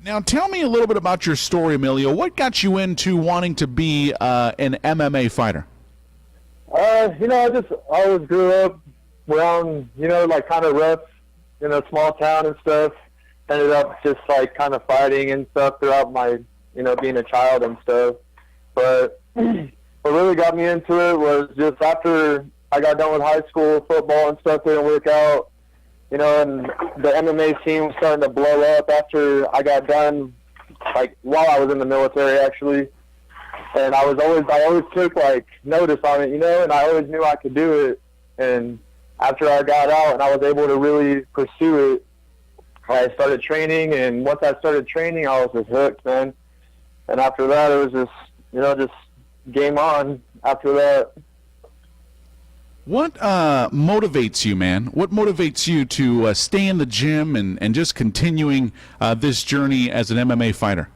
Now, tell me a little bit about your story, Emilio. What got you into wanting to be an MMA fighter? I just always grew up around, like kind of rough, small town and stuff. Ended up just like kind of fighting and stuff throughout my, being a child and stuff. But what really got me into it was just after I got done with high school, football and stuff didn't work out, and the MMA scene was starting to blow up after I got done, like while I was in the military actually. And I always took like notice on it, and I always knew I could do it. And after I got out and I was able to really pursue it, I started training. And once I started training, I was just hooked, man. And after that, it was just game on after that. What motivates you, man? What motivates you to stay in the gym and just continuing this journey as an MMA fighter?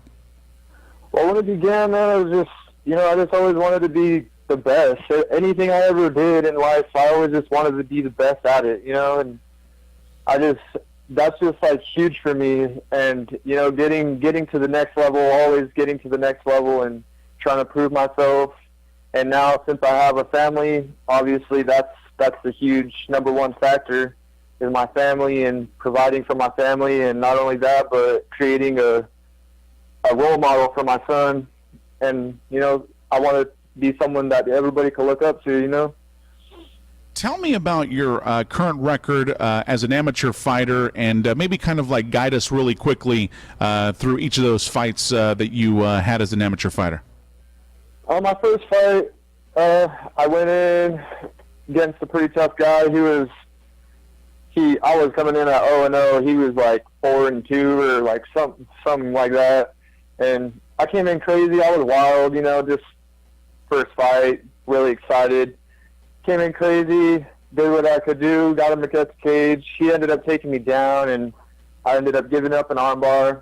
Well, when it began, man, it was just, I just always wanted to be the best. Anything I ever did in life, I always just wanted to be the best at it, and that's just like huge for me. And, getting to the next level, always getting to the next level and trying to prove myself. And now since I have a family, obviously that's the huge number one factor is my family and providing for my family. And not only that, but creating a role model for my son. And, I want to be someone that everybody can look up to, Tell me about your current record as an amateur fighter and maybe kind of like guide us really quickly through each of those fights that you had as an amateur fighter. My first fight, I went in against a pretty tough guy. I was coming in at 0-0. He was like 4-2 or like something like that. And I came in crazy. I was wild, just first fight, really excited. Came in crazy, did what I could do, got him against the cage. He ended up taking me down, and I ended up giving up an armbar.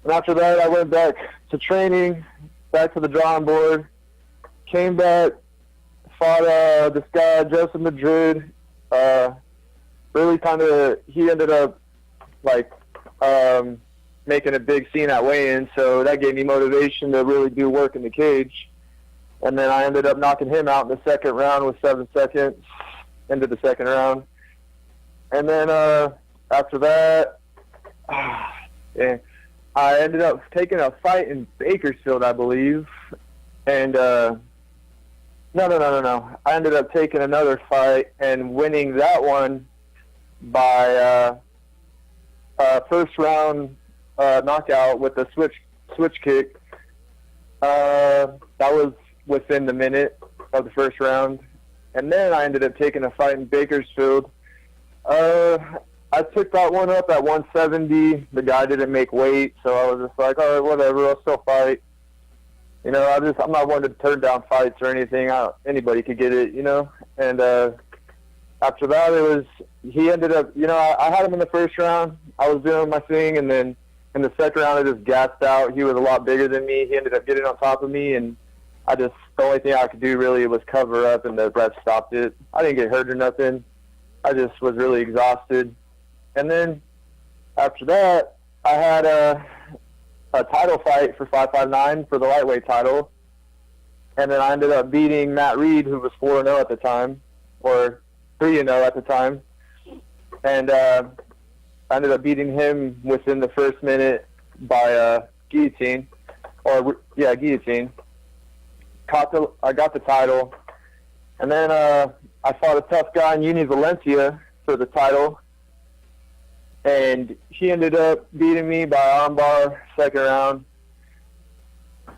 And after that, I went back to training, back to the drawing board, came back, fought this guy, Joseph Madrid. Really kind of, he ended up, like, making a big scene at weigh-in, so that gave me motivation to really do work in the cage. And then I ended up knocking him out in the second round with 7 seconds into the second round. And then after that, I ended up taking a fight in Bakersfield, I believe. And no. I ended up taking another fight and winning that one by first round knockout with a switch kick. That was within the minute of the first round. And then I ended up taking a fight in Bakersfield. I took that one up at 170. The guy didn't make weight, so I was just like, all right, whatever, I'll still fight. I'm not one to turn down fights or anything. Anybody could get it, And after that, he ended up, I had him in the first round. I was doing my thing, and then in the second round, I just gassed out. He was a lot bigger than me. He ended up getting on top of me, and the only thing I could do really was cover up, and the ref stopped it. I didn't get hurt or nothing. I just was really exhausted. And then after that, I had a title fight for 559 for the lightweight title. And then I ended up beating Matt Reed, who was 4-0 at the time, or 3-0 at the time. And I ended up beating him within the first minute by guillotine. Guillotine. I got the title. And then I fought a tough guy in Uni Valencia for the title. And he ended up beating me by armbar, second round.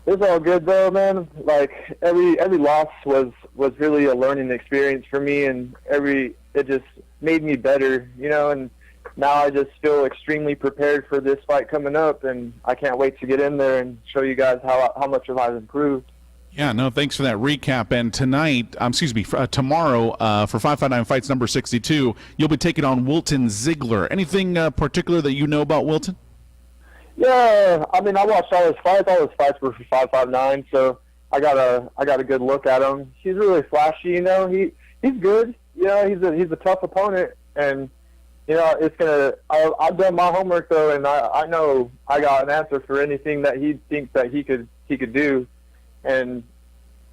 It was all good though, man. Like every loss was really a learning experience for me, and it just made me better, and now I just feel extremely prepared for this fight coming up, and I can't wait to get in there and show you guys how much I've improved. Yeah, no, thanks for that recap. And tomorrow for 559 Fights number 62, you'll be taking on Wilton Ziegler. Anything particular that you know about Wilton? Yeah, I watched all his fights. All his fights were for 559, so I got a good look at him. He's really flashy, He's good. He's a tough opponent, and it's gonna. I've done my homework though, and I know I got an answer for anything that he thinks that he could do, and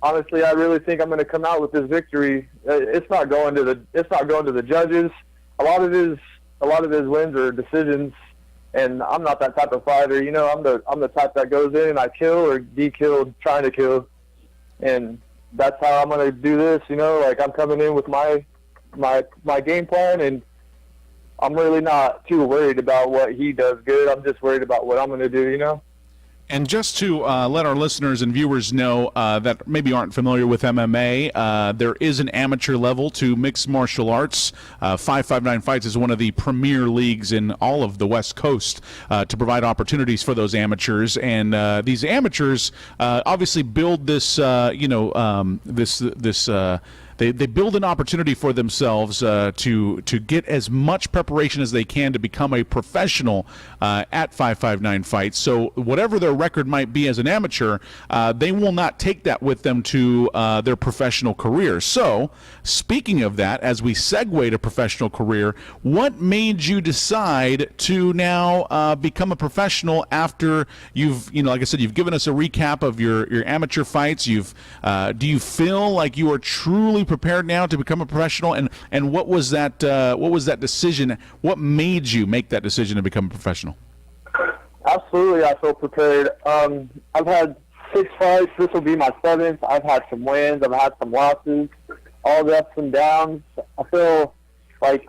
honestly, I really think I'm gonna come out with this victory. It's not going to the judges. A lot of his wins are decisions, and I'm not that type of fighter. I'm the type that goes in and I kill or be killed trying to kill, and that's how I'm gonna do this. Like I'm coming in with my game plan, and I'm really not too worried about what he does good. I'm just worried about what I'm going to do, And just to let our listeners and viewers know that maybe aren't familiar with MMA, there is an amateur level to mixed martial arts. 559 Fights is one of the premier leagues in all of the West Coast to provide opportunities for those amateurs. And these amateurs obviously build this, They build an opportunity for themselves to get as much preparation as they can to become a professional at 559 Fights. So whatever their record might be as an amateur, they will not take that with them to their professional career. So speaking of that, as we segue to professional career, what made you decide to now become a professional after you've, like I said, you've given us a recap of your amateur fights. Do you feel like you are truly prepared now to become a professional, and what was that decision? What made you make that decision to become a professional? Absolutely, I feel prepared. I've had 6 fights. This will be my 7th. I've had some wins. I've had some losses. All the ups and downs. I feel like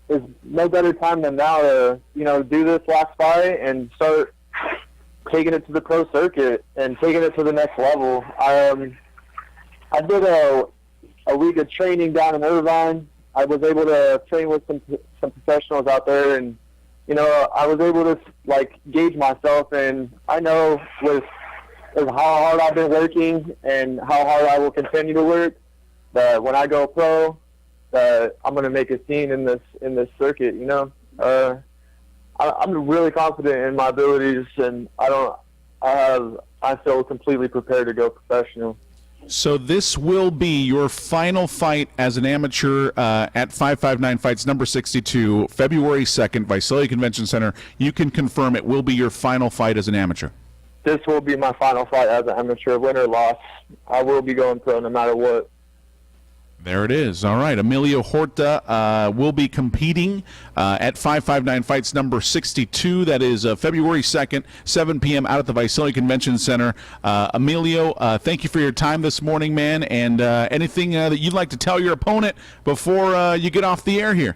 there's no better time than now to do this last fight and start taking it to the pro circuit and taking it to the next level. I did a week of training down in Irvine. I was able to train with some professionals out there, and I was able to gauge myself, and I know with how hard I've been working and how hard I will continue to work, that when I go pro, that I'm going to make a scene in this circuit. I'm really confident in my abilities, and I feel completely prepared to go professional. So this will be your final fight as an amateur at 559 Fights number 62, February 2nd, Visalia Convention Center. You can confirm it will be your final fight as an amateur. This will be my final fight as an amateur, win or loss. I will be going pro no matter what. There it is. All right. Emilio Horta will be competing at 559 Fights number 62. That is February 2nd, 7 p.m. out at the Visalia Convention Center. Emilio, thank you for your time this morning, man. And anything that you'd like to tell your opponent before you get off the air here?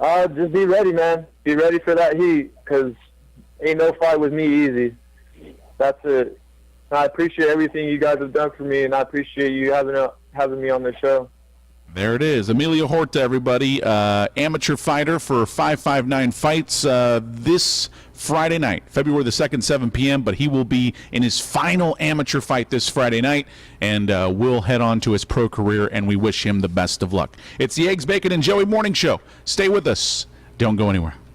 Just be ready, man. Be ready for that heat, because ain't no fight with me easy. That's it. I appreciate everything you guys have done for me, and I appreciate you having me on the show. There it is. Emilio Horta, everybody, amateur fighter for 559 Fights this Friday night, February the 2nd, 7 p.m., but he will be in his final amateur fight this Friday night, and will head on to his pro career, and we wish him the best of luck. It's the Eggs, Bacon, and Joey Morning Show. Stay with us. Don't go anywhere.